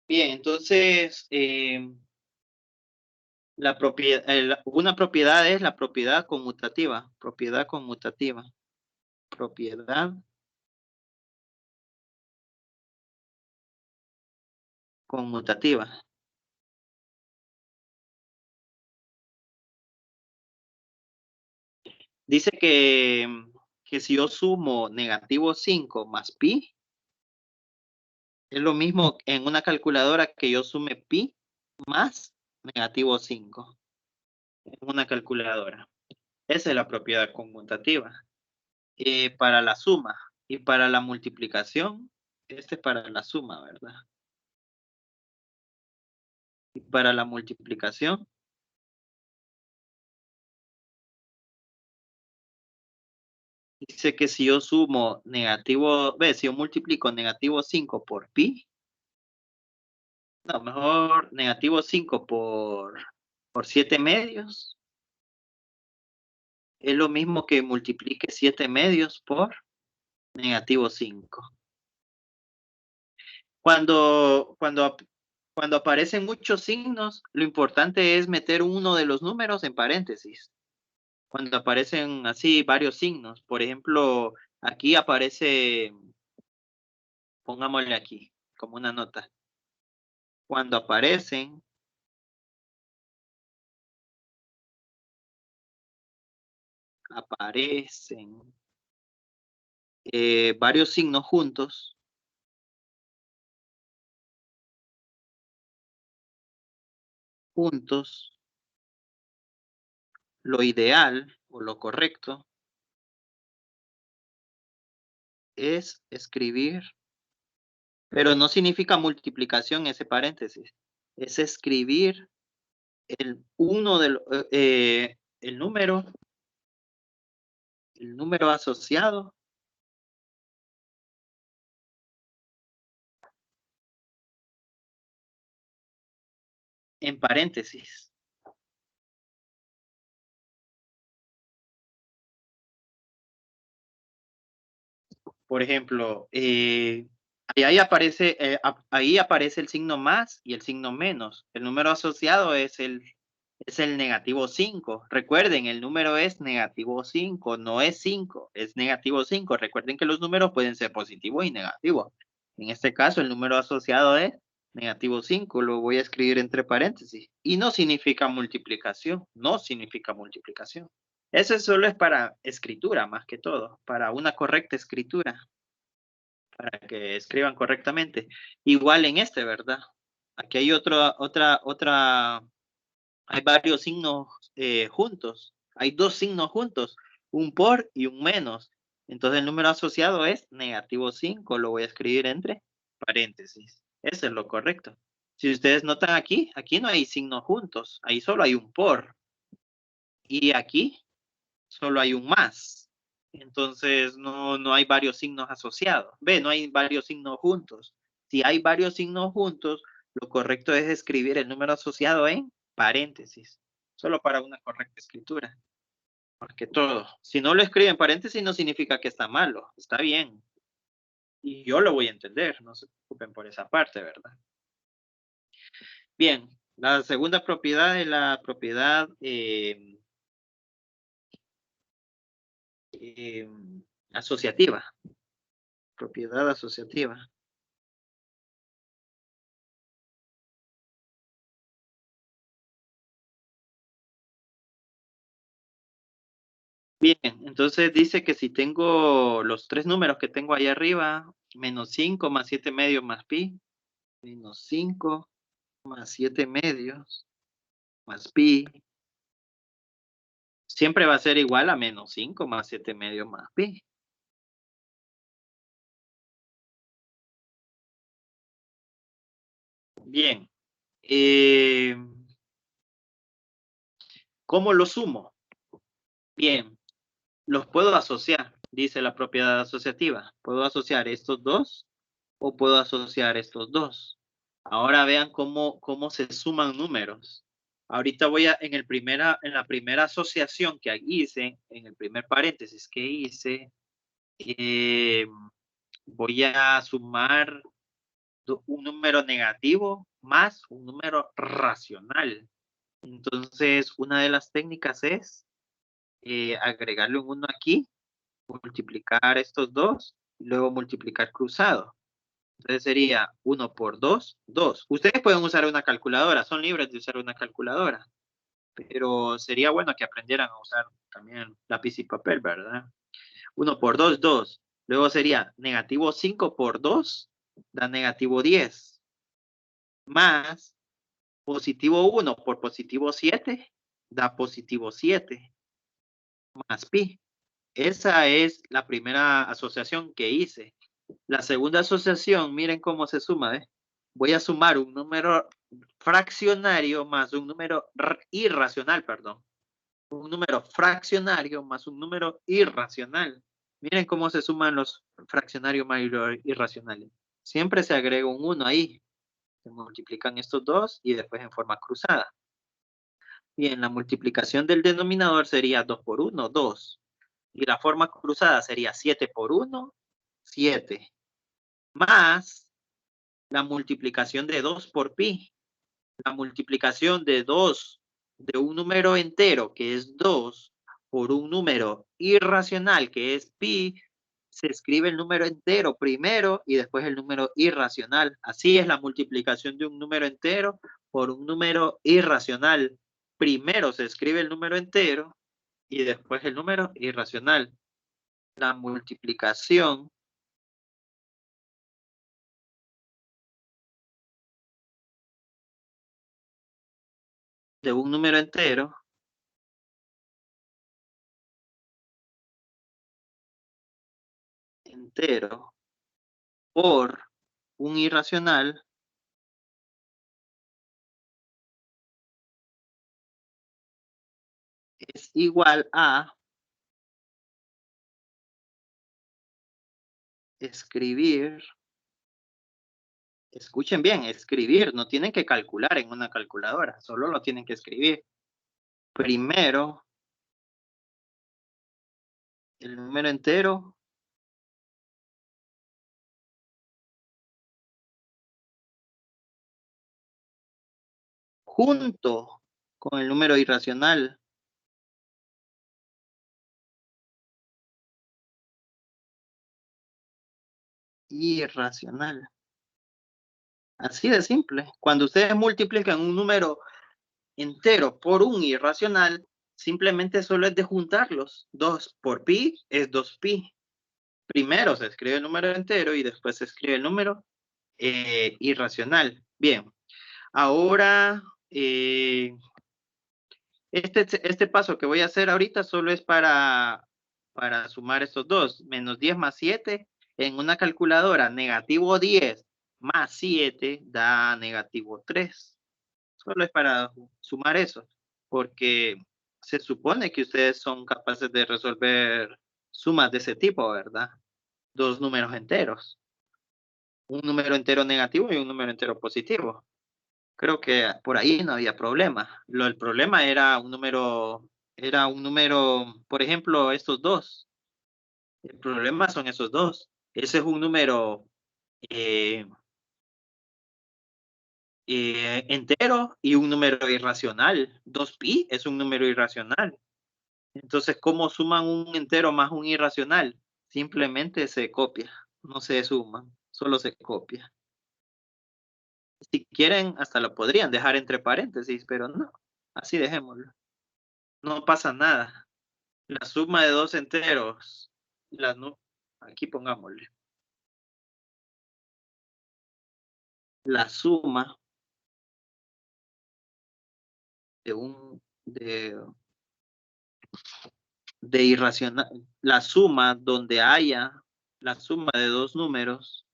[SPEAKER 1] Bien, entonces una propiedad es la propiedad conmutativa. Propiedad conmutativa. Propiedad conmutativa. Dice que si yo sumo negativo 5 más pi, es lo mismo en una calculadora que yo sume pi más negativo 5 en una calculadora. Esa es la propiedad conmutativa. Para la suma y para la multiplicación, este es para la suma, ¿verdad? Y para la multiplicación, dice que si yo sumo negativo, si yo multiplico negativo 5 por pi, no, mejor negativo 5 por 7 medios, es lo mismo que multiplique 7 medios por negativo 5. Cuando aparecen muchos signos, lo importante es meter uno de los números en paréntesis. Cuando aparecen así varios signos, por ejemplo, aquí aparece, pongámosle aquí, como una nota. Cuando aparecen varios signos juntos, juntos, lo ideal o lo correcto es escribir, pero no significa multiplicación ese paréntesis, es escribir el uno del, el número asociado en paréntesis. Por ejemplo, ahí aparece el signo más y el signo menos. El número asociado es el negativo 5. Recuerden, el número es negativo 5, no es 5, es negativo 5. Recuerden que los números pueden ser positivos y negativos. En este caso, el número asociado es negativo 5. Lo voy a escribir entre paréntesis. Y no significa multiplicación, no significa multiplicación. Eso solo es para escritura, más que todo, para una correcta escritura, para que escriban correctamente. Igual en este, ¿verdad? Aquí hay hay varios signos juntos. Hay dos signos juntos, un por y un menos. Entonces el número asociado es negativo 5. Lo voy a escribir entre paréntesis. Eso es lo correcto. Si ustedes notan aquí, aquí no hay signos juntos. Ahí solo hay un por. Y aquí solo hay un más. Entonces no hay varios signos asociados. Ve, no hay varios signos juntos. Si hay varios signos juntos, lo correcto es escribir el número asociado en paréntesis, solo para una correcta escritura. Porque todo, si no lo escribe en paréntesis no significa que está malo, está bien. Y yo lo voy a entender, no se preocupen por esa parte, ¿verdad? Bien, la segunda propiedad es la propiedad asociativa. Propiedad asociativa. Bien, entonces dice que si tengo los tres números que tengo ahí arriba, menos 5 más 7 medios más pi, menos 5 más 7 medios más pi, siempre va a ser igual a menos 5 más 7 medios más pi. Bien, ¿cómo lo sumo? Bien, los puedo asociar, dice la propiedad asociativa. Puedo asociar estos dos o puedo asociar estos dos. Ahora vean cómo se suman números. Ahorita voy a, en la primera asociación que hice, en el primer paréntesis que hice, voy a sumar un número negativo más un número racional. Entonces, una de las técnicas es agregarle un 1 aquí, multiplicar estos dos, y luego multiplicar cruzado. Entonces sería 1 por 2, 2. Ustedes pueden usar una calculadora, son libres de usar una calculadora, pero sería bueno que aprendieran a usar también lápiz y papel, ¿verdad? 1 por 2, 2. Luego sería negativo 5 por 2, da negativo 10, más positivo 1 por positivo 7, da positivo 7, más pi. Esa es la primera asociación que hice. La segunda asociación, miren cómo se suma, ¿eh? Voy a sumar un número fraccionario más un número irracional, perdón. Un número fraccionario más un número irracional. Miren cómo se suman los fraccionarios más irracionales. Siempre se agrega un 1 ahí. Se multiplican estos dos y después en forma cruzada. Bien, la multiplicación del denominador sería 2 por 1, 2. Y la forma cruzada sería 7 por 1, 7. Más la multiplicación de 2 por pi. La multiplicación de 2 de un número entero, que es 2, por un número irracional, que es pi, se escribe el número entero primero y después el número irracional. Así es la multiplicación de un número entero por un número irracional. Primero se escribe el número entero y después el número irracional. La multiplicación de un número entero por un irracional es igual a escribir, escuchen bien, escribir, no tienen que calcular en una calculadora, solo lo tienen que escribir. Primero, el número entero junto con el número irracional. Irracional. Así de simple. Cuando ustedes multiplican un número entero por un irracional, simplemente solo es de juntarlos. 2 por pi es 2pi. Primero se escribe el número entero y después se escribe el número irracional. Bien, ahora este paso que voy a hacer ahorita solo es para sumar estos dos. Menos 10 más 7 en una calculadora, negativo 10 más 7 da negativo 3. Solo es para sumar eso, porque se supone que ustedes son capaces de resolver sumas de ese tipo, ¿verdad? Dos números enteros. Un número entero negativo y un número entero positivo. Creo que por ahí no había problema. El problema era un número, por ejemplo, estos dos. El problema son esos dos. Ese es un número eh, entero y un número irracional. 2pi es un número irracional. Entonces, ¿cómo suman un entero más un irracional? Simplemente se copia, no se suman, solo se copia. Si quieren, hasta lo podrían dejar entre paréntesis, pero no, así dejémoslo. No pasa nada. La suma de dos enteros, aquí pongámosle. La suma de de irracional, la suma donde haya la suma de dos números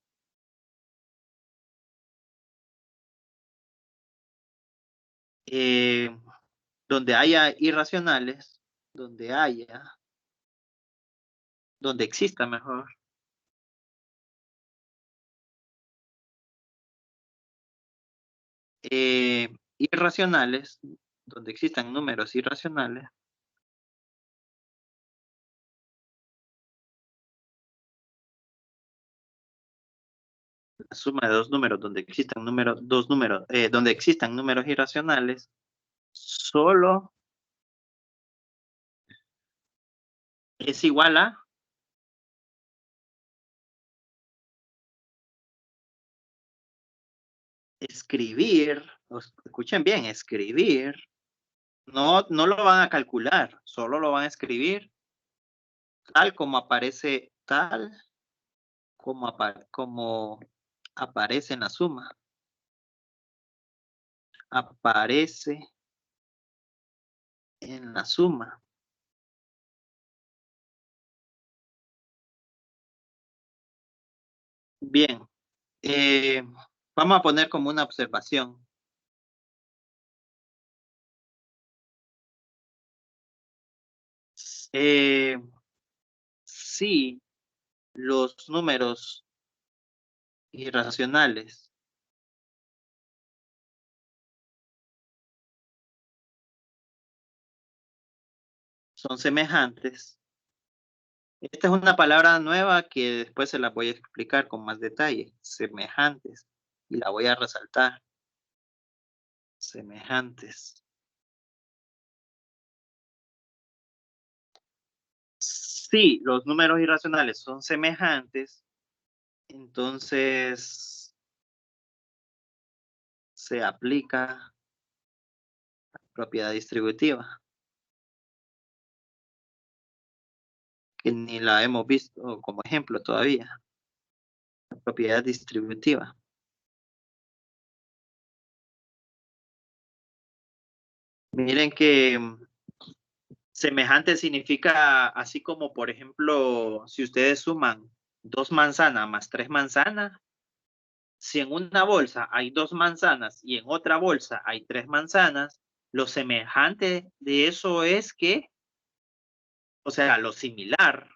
[SPEAKER 1] donde haya irracionales, donde exista mejor, irracionales, donde existan números irracionales, la suma de dos números donde existan donde existan números irracionales, solo es igual a escribir, escuchen bien, escribir, no lo van a calcular, solo lo van a escribir tal como aparece, como aparece en la suma. Aparece en la suma. Bien, vamos a poner como una observación. Si los números irracionales son semejantes, esta es una palabra nueva que después se la voy a explicar con más detalle, semejantes, y la voy a resaltar, semejantes. Si los números irracionales son semejantes, entonces se aplica la propiedad distributiva, que ni la hemos visto como ejemplo todavía, la propiedad distributiva. Miren que semejante significa así como, por ejemplo, si ustedes suman 2 manzanas más 3 manzanas, si en una bolsa hay 2 manzanas y en otra bolsa hay 3 manzanas, lo semejante de eso es que, o sea, lo similar,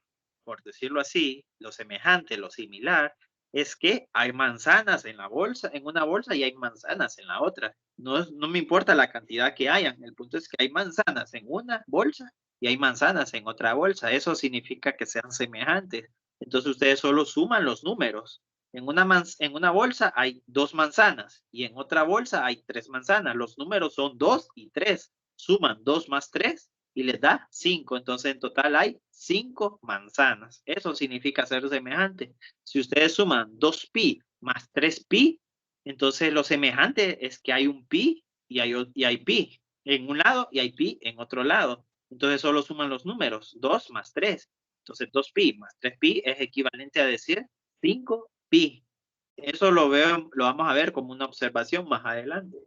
[SPEAKER 1] por decirlo así, lo semejante, lo similar, es que hay manzanas en la bolsa, en una bolsa y hay manzanas en la otra. No me importa la cantidad que hayan, el punto es que hay manzanas en una bolsa y hay manzanas en otra bolsa. Eso significa que sean semejantes. Entonces ustedes solo suman los números. En una bolsa hay 2 manzanas y en otra bolsa hay 3 manzanas. Los números son 2 y 3. Suman 2 más 3 y les da 5. Entonces en total hay 5 manzanas. Eso significa ser semejante. Si ustedes suman 2pi más 3pi, entonces lo semejante es que hay un pi y hay pi en un lado y hay pi en otro lado. Entonces solo suman los números, 2 más 3. Entonces 2pi más 3pi es equivalente a decir 5pi. Eso lo vamos a ver como una observación más adelante,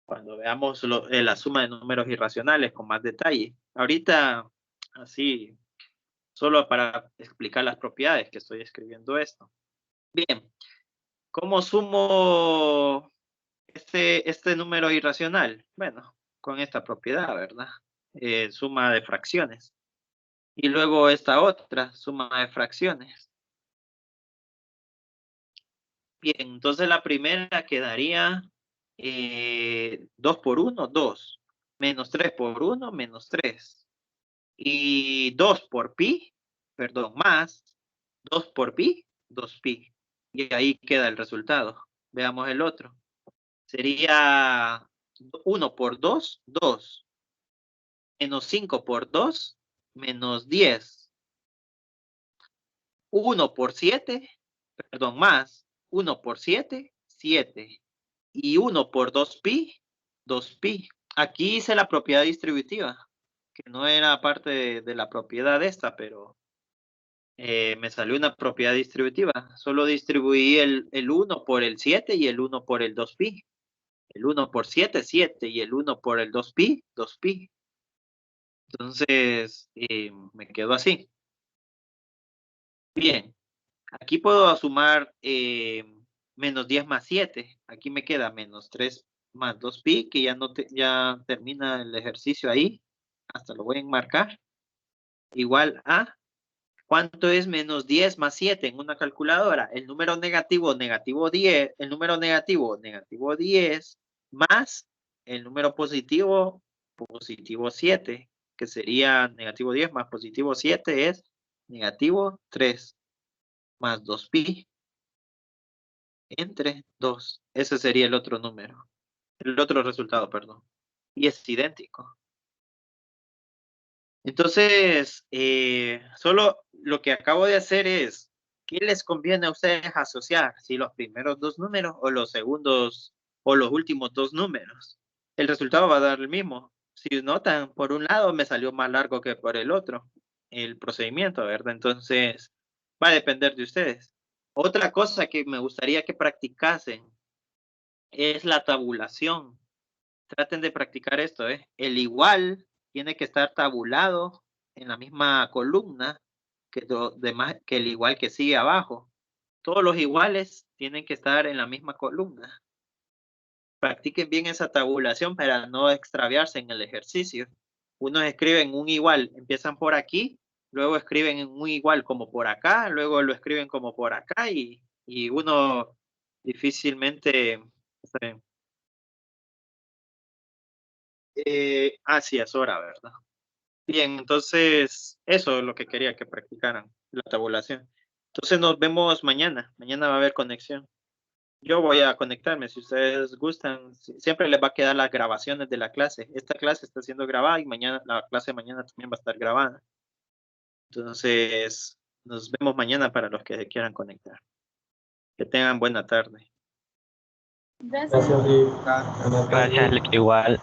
[SPEAKER 1] cuando veamos la suma de números irracionales con más detalle. Ahorita, así, solo para explicar las propiedades que estoy escribiendo esto. Bien, ¿cómo sumo este número irracional? Bueno, con esta propiedad, ¿verdad? Suma de fracciones. Y luego esta otra, suma de fracciones. Bien, entonces la primera quedaría 2 por 1, 2. Menos 3 por 1, menos 3. Y 2 por pi, perdón, más 2 por pi, 2pi. Y ahí queda el resultado. Veamos el otro. Sería 1 por 2, 2. Menos 5 por 2, menos 10. 1 por 7, perdón, más 1 por 7, 7. Y 1 por 2pi, 2pi. Aquí hice la propiedad distributiva, que no era parte de la propiedad esta, pero me salió una propiedad distributiva. Solo distribuí el 1 por el 7 y el 1 por el 2pi. El 1 por 7, 7 y el 1 por el 2pi, 2pi. Entonces, me quedó así. Bien, aquí puedo sumar menos 10 más 7. Aquí me queda menos 3 más 2pi, que ya termina el ejercicio ahí. Hasta lo voy a enmarcar. Igual a, ¿cuánto es menos 10 más 7 en una calculadora? El número negativo, negativo 10, el número negativo, negativo 10, más el número positivo, positivo 7, que sería negativo 10 más positivo 7 es negativo 3 más 2pi entre 2. Ese sería el otro número, el otro resultado, perdón. Y es idéntico. Entonces, solo lo que acabo de hacer es, ¿qué les conviene a ustedes asociar? Si los primeros 2 números o los segundos o los últimos 2 números. El resultado va a dar el mismo. Si notan, por un lado me salió más largo que por el otro, el procedimiento, ¿verdad? Entonces, va a depender de ustedes. Otra cosa que me gustaría que practicasen es la tabulación. Traten de practicar esto, ¿eh? El igual tiene que estar tabulado en la misma columna que el igual que sigue abajo. Todos los iguales tienen que estar en la misma columna. Practiquen bien esa tabulación para no extraviarse en el ejercicio. Unos escriben un igual, empiezan por aquí, luego escriben un igual como por acá, luego lo escriben como por acá y uno difícilmente... sí, es hora, ¿verdad? Bien, entonces eso es lo que quería que practicaran, la tabulación. Entonces nos vemos mañana. Mañana va a haber conexión. Yo voy a conectarme si ustedes gustan. Siempre les va a quedar las grabaciones de la clase. Esta clase está siendo grabada y mañana la clase de mañana también va a estar grabada. Entonces nos vemos mañana para los que se quieran conectar. Que tengan buena tarde.
[SPEAKER 2] Gracias, Rick.
[SPEAKER 3] Gracias, igual.